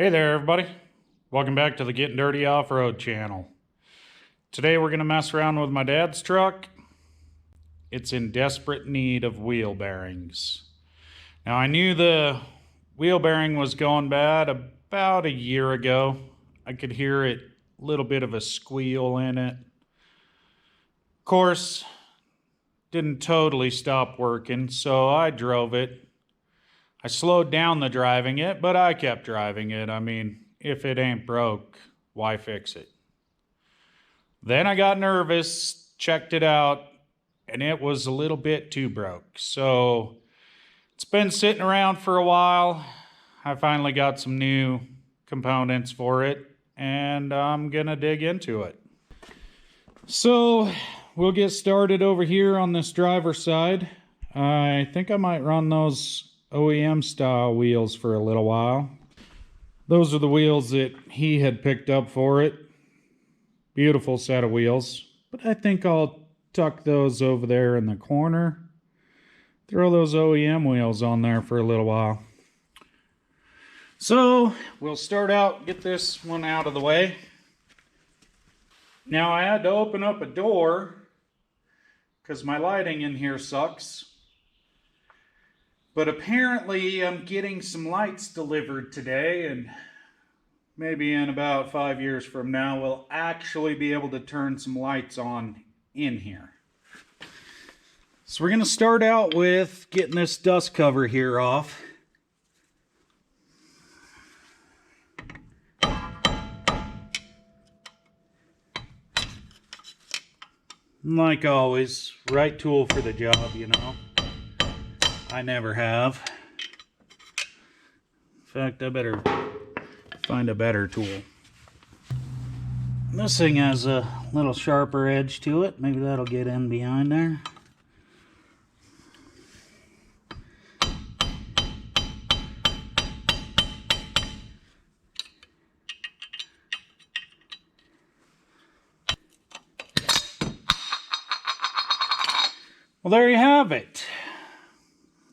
Hey there, everybody. Welcome back to the Getting Dirty Off-Road channel. Today we're going to mess around with my dad's truck. It's in desperate need of wheel bearings. Now, I knew the wheel bearing was going bad about a year ago. I could hear it, a little bit of a squeal in it. Of course, didn't totally stop working, so I drove it. I slowed down the driving it, but I kept driving it. I mean, if it ain't broke, why fix it? Then I got nervous, checked it out, and it was a little bit too broke. So it's been sitting around for a while. I finally got some new components for it, and I'm gonna dig into it. So we'll get started over here on this driver's side. I think I might run those OEM style wheels for a little while. Those are the wheels that he had picked up for it. Beautiful set of wheels, but I think I'll tuck those over there in the corner. Throw those OEM wheels on there for a little while. So we'll start out, get this one out of the way. Now I had to open up a door because my lighting in here sucks. But apparently I'm getting some lights delivered today, and maybe in about 5 years from now we'll actually be able to turn some lights on in here. So we're going to start out with getting this dust cover here off. Like always, right tool for the job, you know. I never have. In fact, I better find a better tool. This thing has a little sharper edge to it. Maybe that'll get in behind there. Well, there you have it.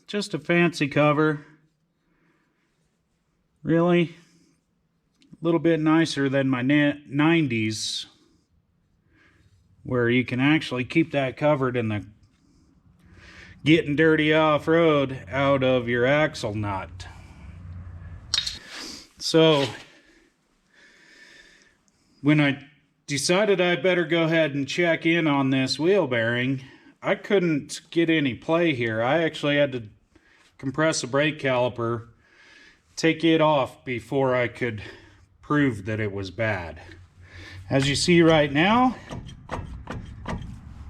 Just a fancy cover. Really, a little bit nicer than my 90s, where you can actually keep that covered in the Getting Dirty Off-Road out of your axle nut. So when I decided I better go ahead and check in on this wheel bearing, I couldn't get any play here. I actually had to compress the brake caliper, take it off before I could prove that it was bad. As you see right now,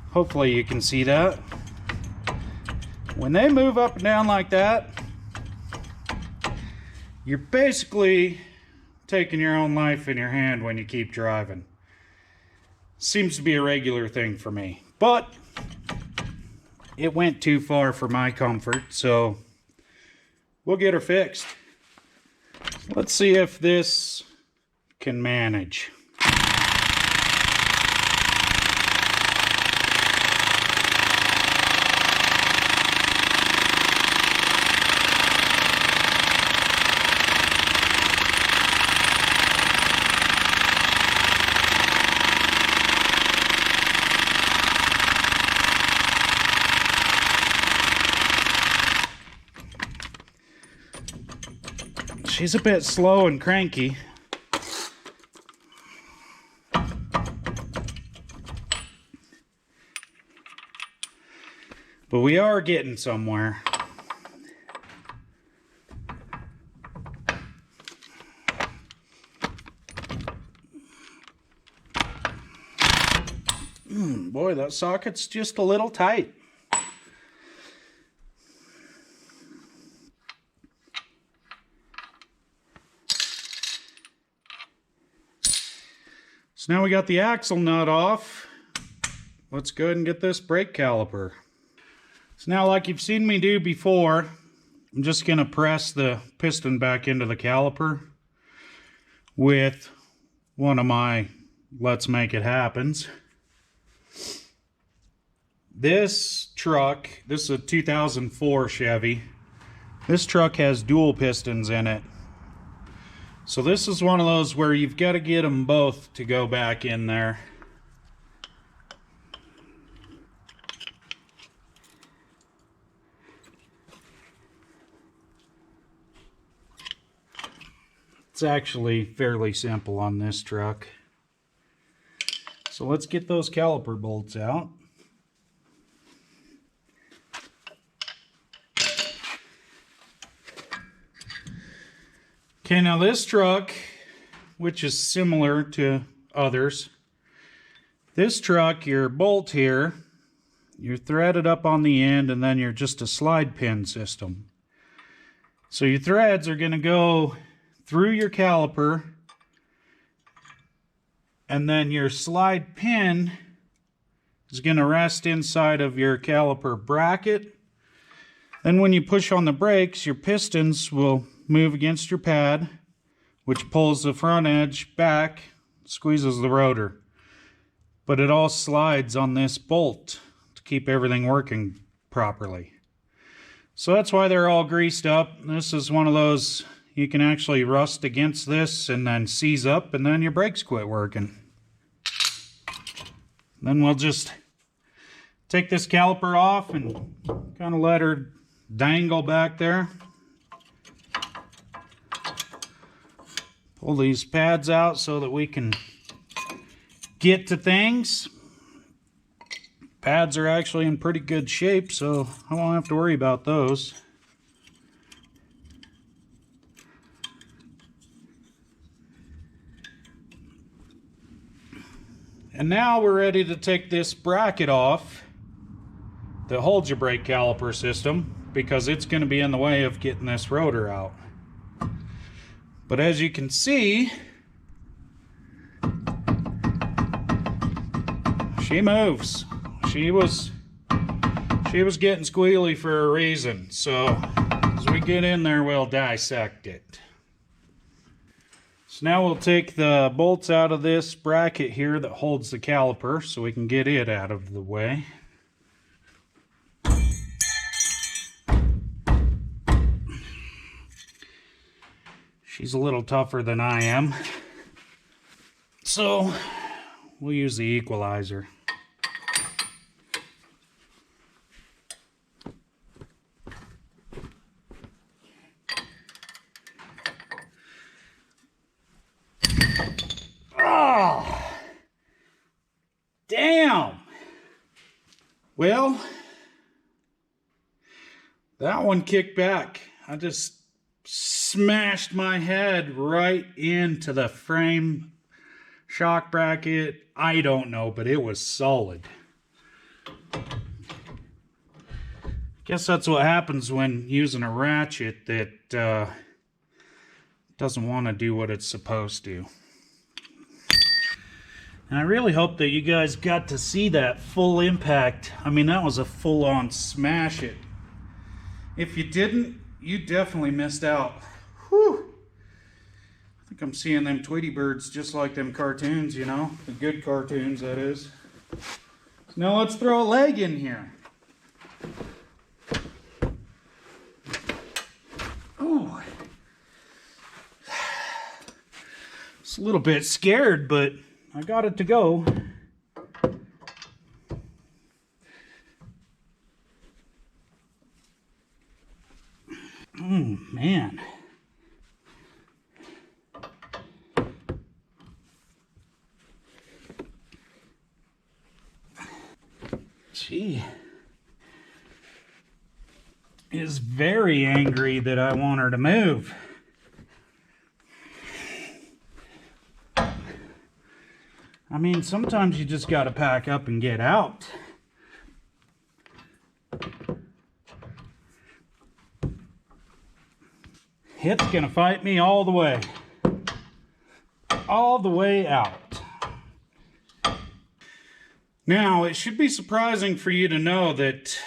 hopefully you can see that. When they move up and down like that, you're basically taking your own life in your hand when you keep driving. Seems to be a regular thing for me, but it went too far for my comfort, so we'll get her fixed. Let's see if this can manage. She's a bit slow and cranky. But we are getting somewhere. Boy, that socket's just a little tight. So now we got the axle nut off. Let's go ahead and get this brake caliper. So now, like you've seen me do before, I'm just going to press the piston back into the caliper with one of my Let's Make It Happens. This truck, this is a 2004 Chevy. This truck has dual pistons in it. So this is one of those where you've got to get them both to go back in there. It's actually fairly simple on this truck. So let's get those caliper bolts out. Okay, now this truck, which is similar to others, this truck, your bolt here, you're threaded up on the end, and then you're just a slide pin system. So your threads are going to go through your caliper, and then your slide pin is going to rest inside of your caliper bracket. Then when you push on the brakes, your pistons will move against your pad, which pulls the front edge back, squeezes the rotor. But it all slides on this bolt to keep everything working properly. So that's why they're all greased up. This is one of those you can actually rust against this and then seize up, and then your brakes quit working. Then we'll just take this caliper off and kind of let her dangle back there. Pull these pads out so that we can get to things. Pads are actually in pretty good shape, so I won't have to worry about those. And now we're ready to take this bracket off that holds your brake caliper system, because it's going to be in the way of getting this rotor out. But as you can see, she moves. She was getting squealy for a reason. So as we get in there, we'll dissect it. So now we'll take the bolts out of this bracket here that holds the caliper so we can get it out of the way. She's a little tougher than I am, so we'll use the equalizer. Oh, damn. Well, that one kicked back. I just smashed my head right into the frame shock bracket. I don't know, but it was solid. Guess that's what happens when using a ratchet that doesn't want to do what it's supposed to. And I really hope that you guys got to see that full impact. I mean, that was a full-on smash it. If you didn't, you definitely missed out. Whew. I think I'm seeing them Tweety birds just like them cartoons, you know? The good cartoons, that is. So now let's throw a leg in here. Ooh. It's a little bit scared, but I got it to go. Oh, man. She is very angry that I want her to move. I mean, sometimes you just got to pack up and get out. It's going to fight me all the way. All the way out. Now, it should be surprising for you to know that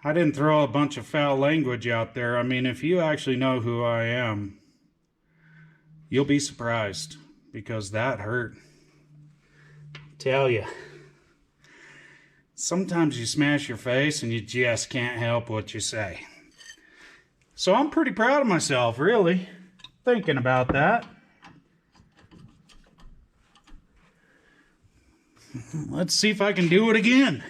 I didn't throw a bunch of foul language out there. I mean, if you actually know who I am, you'll be surprised, because that hurt. Tell you. Sometimes you smash your face and you just can't help what you say. So I'm pretty proud of myself, really. thinking about that. Let's see if I can do it again.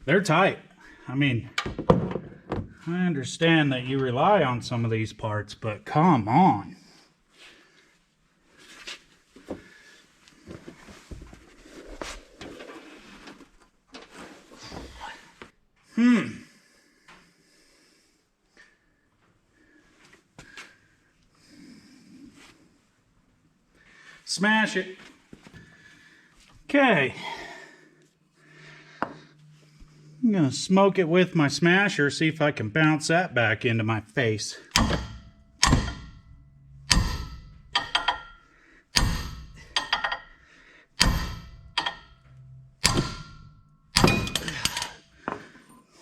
They're tight. I mean, I understand that you rely on some of these parts, but come on. Smash it. Okay. I'm gonna smoke it with my smasher, see if I can bounce that back into my face.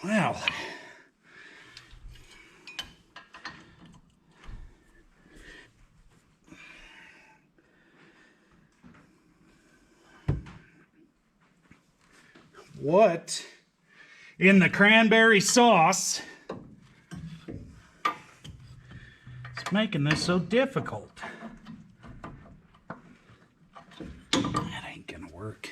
Well, what in the cranberry sauce is making this so difficult? That ain't gonna work.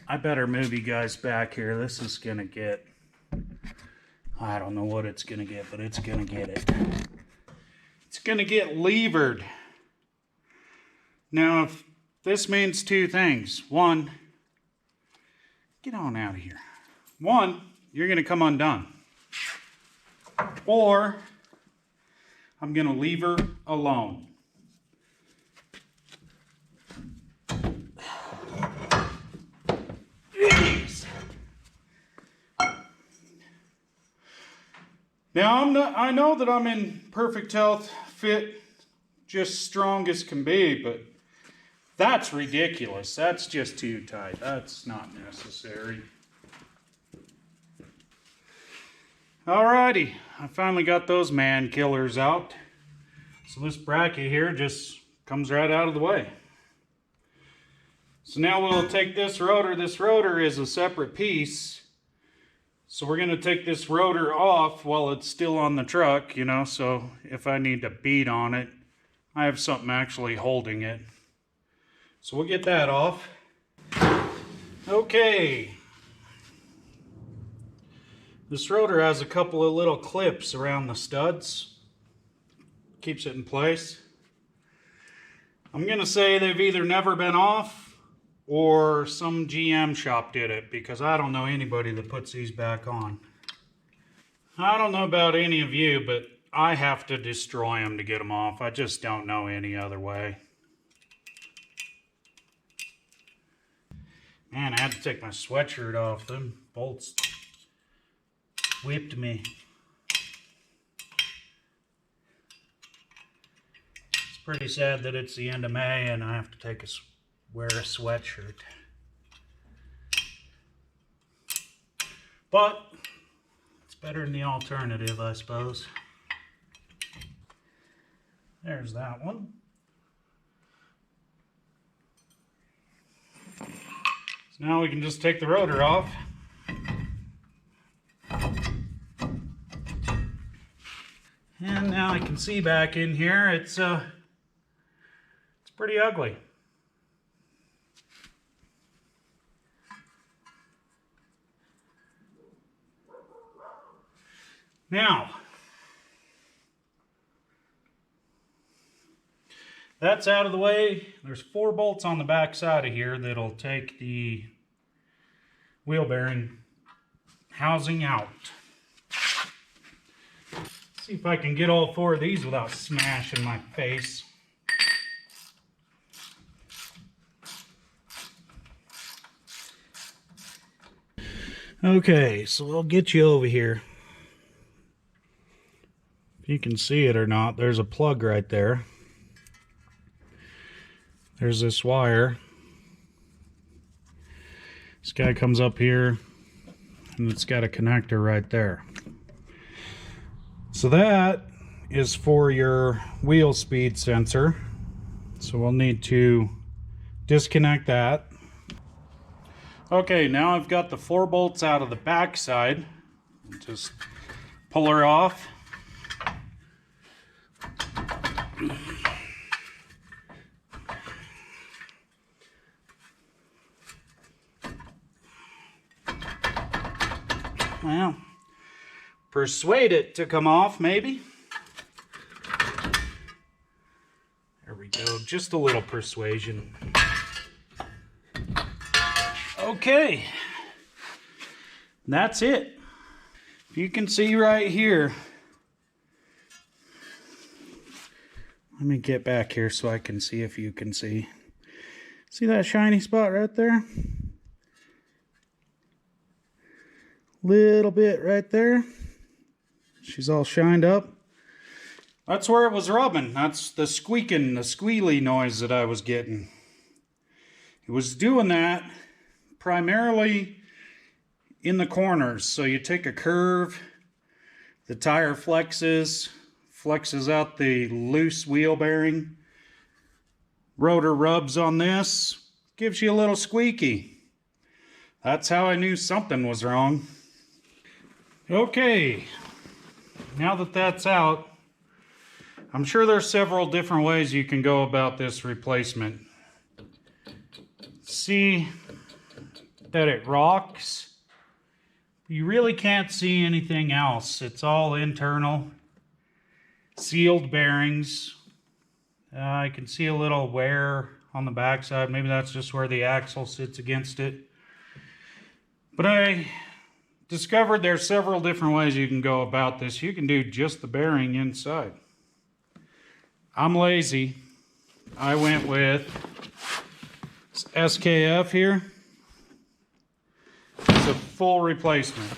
I better move you guys back here. This is gonna get, I don't know what it's gonna get, but it's gonna get it. It's gonna get levered. Now, if this means two things. One, get on out of here. One, you're gonna come undone. Or, I'm gonna leave her alone. Now, I know that I'm in perfect health, fit, just strong as can be, but that's ridiculous. That's just too tight. That's not necessary. Alrighty, I finally got those man killers out. So this bracket here just comes right out of the way. So now we'll take this rotor. This rotor is a separate piece. So we're going to take this rotor off while it's still on the truck, you know, so if I need to beat on it, I have something actually holding it. So we'll get that off. Okay. This rotor has a couple of little clips around the studs. Keeps it in place. I'm going to say they've either never been off or some GM shop did it, because I don't know anybody that puts these back on. I don't know about any of you, but I have to destroy them to get them off. I just don't know any other way. Man, I had to take my sweatshirt off. Them bolts whipped me. It's pretty sad that it's the end of May and I have to wear a sweatshirt. But it's better than the alternative, I suppose. There's that one. So now we can just take the rotor off. And now I can see back in here, it's pretty ugly. Now, that's out of the way. There's 4 bolts on the back side of here that'll take the wheel bearing housing out. See if I can get all four of these without smashing my face. Okay, so I'll get you over here. If you can see it or not, there's a plug right there. There's this wire. This guy comes up here, and it's got a connector right there. So that is for your wheel speed sensor. So we'll need to disconnect that. Okay, now I've got the 4 bolts out of the back side. Just pull her off. Well, persuade it to come off, maybe. There we go, just a little persuasion. Okay, that's it. If you can see right here, let me get back here so I can see if you can see. See that shiny spot right there? Little bit right there. She's all shined up. That's where it was rubbing. That's the squeaking, the squealy noise that I was getting. It was doing that primarily in the corners. So you take a curve, the tire flexes out the loose wheel bearing, rotor rubs on this, gives you a little squeaky. That's how I knew something was wrong. Okay, now that that's out, I'm sure there's several different ways you can go about this replacement. See that it rocks. You really can't see anything else. It's all internal, sealed bearings. I can see a little wear on the backside. Maybe that's just where the axle sits against it. But I discovered there's several different ways you can go about this. You can do just the bearing inside. I'm lazy. I went with SKF here. It's a full replacement.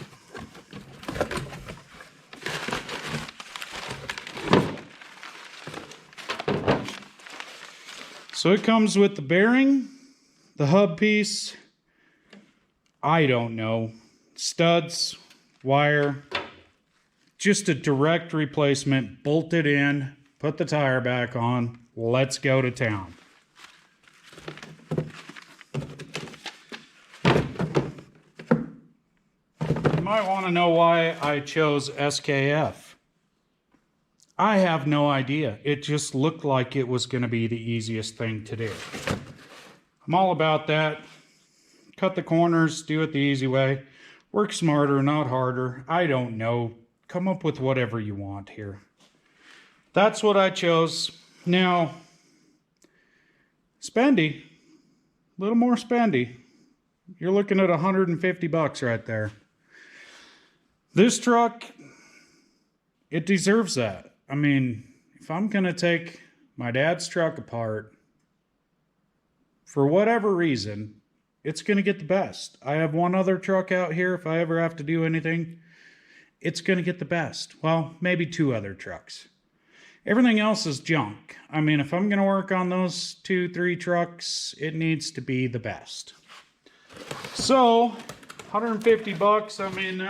So it comes with the bearing, the hub piece, I don't know, studs, wire, just a direct replacement, bolted in, put the tire back on, let's go to town. You might want to know why I chose SKF. I have no idea. It just looked like it was going to be the easiest thing to do. I'm all about that. Cut the corners, do it the easy way. Work smarter, not harder. I don't know. Come up with whatever you want here. That's what I chose. Now, spendy. A little more spendy. You're looking at $150 right there. This truck, it deserves that. I mean, if I'm going to take my dad's truck apart, for whatever reason, it's going to get the best. I have one other truck out here. If I ever have to do anything, it's going to get the best. Well, maybe 2 other trucks. Everything else is junk. I mean, if I'm going to work on those 2-3 trucks, it needs to be the best. So, $150, I mean,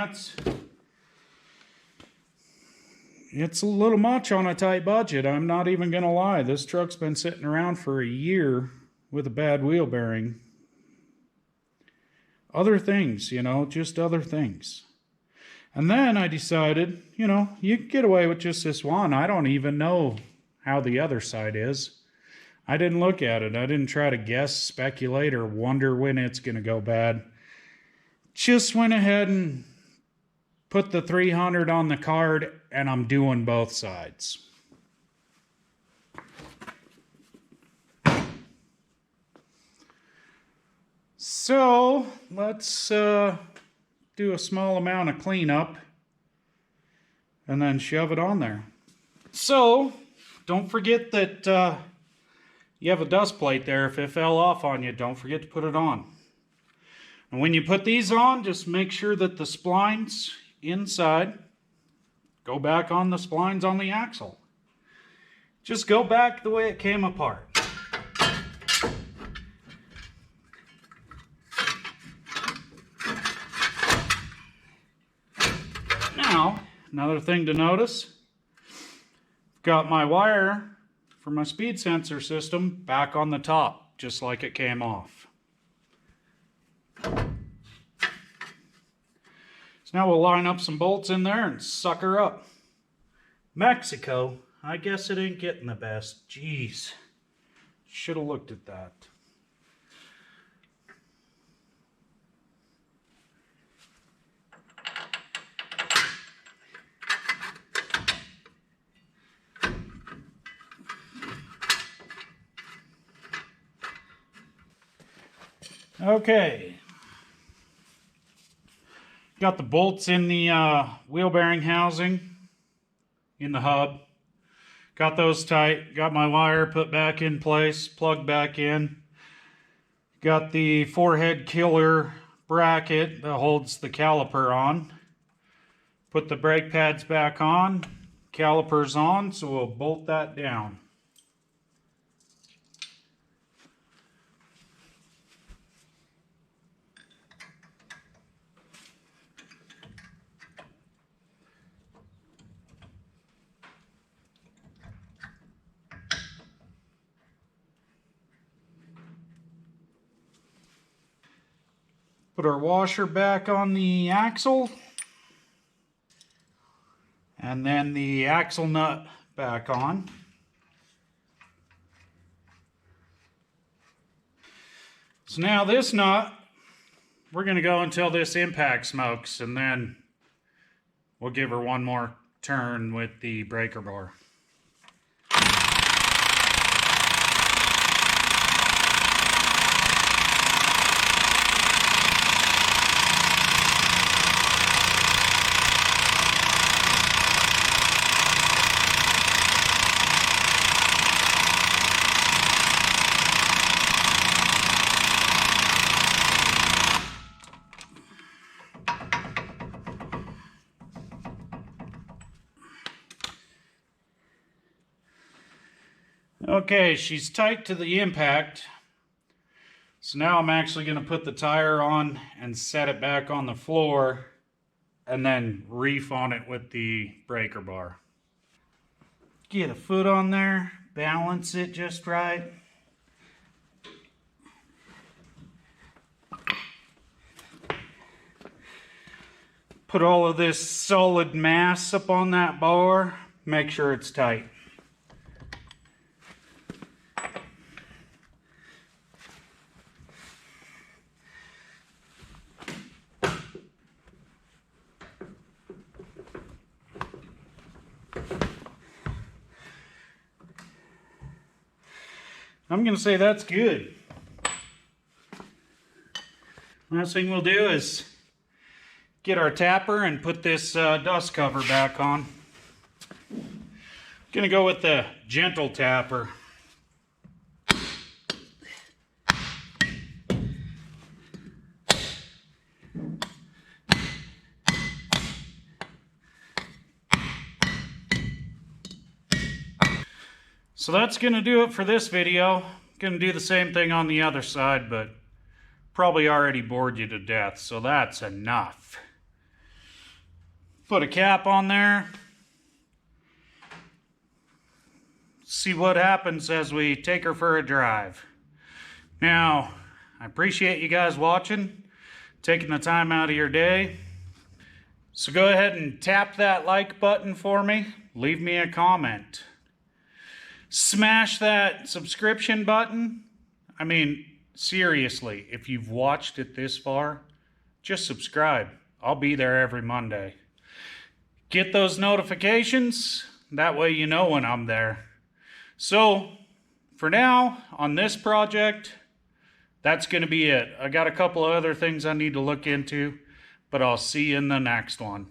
it's a little much on a tight budget. I'm not even going to lie. This truck's been sitting around for a year with a bad wheel bearing. Other things, just other things. And then I decided, you can get away with just this one. I don't even know how the other side is. I didn't look at it. I didn't try to guess, speculate, or wonder when it's going to go bad. Just went ahead and put the 300 on the card, and I'm doing both sides. So let's do a small amount of cleanup. and then shove it on there. So don't forget that you have a dust plate there. If it fell off on you, don't forget to put it on. And when you put these on, just make sure that the splines inside go back on the splines on the axle. Just go back the way it came apart. Now, another thing to notice, I've got my wire for my speed sensor system back on the top, just like it came off. So now we'll line up some bolts in there and suck her up. Mexico, I guess it ain't getting the best. Jeez, should have looked at that. Okay. Got the bolts in the wheel bearing housing in the hub. Got those tight. Got my wire put back in place, plugged back in. Got the forehead killer bracket that holds the caliper on. Put the brake pads back on. Calipers on, so we'll bolt that down. Put our washer back on the axle, and then the axle nut back on. So now this nut, we're going to go until this impact smokes, and then we'll give her one more turn with the breaker bar. Okay, she's tight to the impact. So now I'm actually going to put the tire on and set it back on the floor and then reef on it with the breaker bar. Get a foot on there, balance it just right. Put all of this solid mass up on that bar, make sure it's tight. I'm going to say that's good. Last thing we'll do is get our tapper and put this dust cover back on. Going to go with the gentle tapper. So that's going to do it for this video. Going to do the same thing on the other side, but probably already bored you to death, so that's enough. Put a cap on there. See what happens as we take her for a drive. Now, I appreciate you guys watching, taking the time out of your day. So go ahead and tap that like button for me. Leave me a comment. Smash that subscription button. I mean, seriously, if you've watched it this far, just subscribe. I'll be there every Monday. Get those notifications. That way you know when I'm there. So, for now, on this project, that's going to be it. I got a couple of other things I need to look into, but I'll see you in the next one.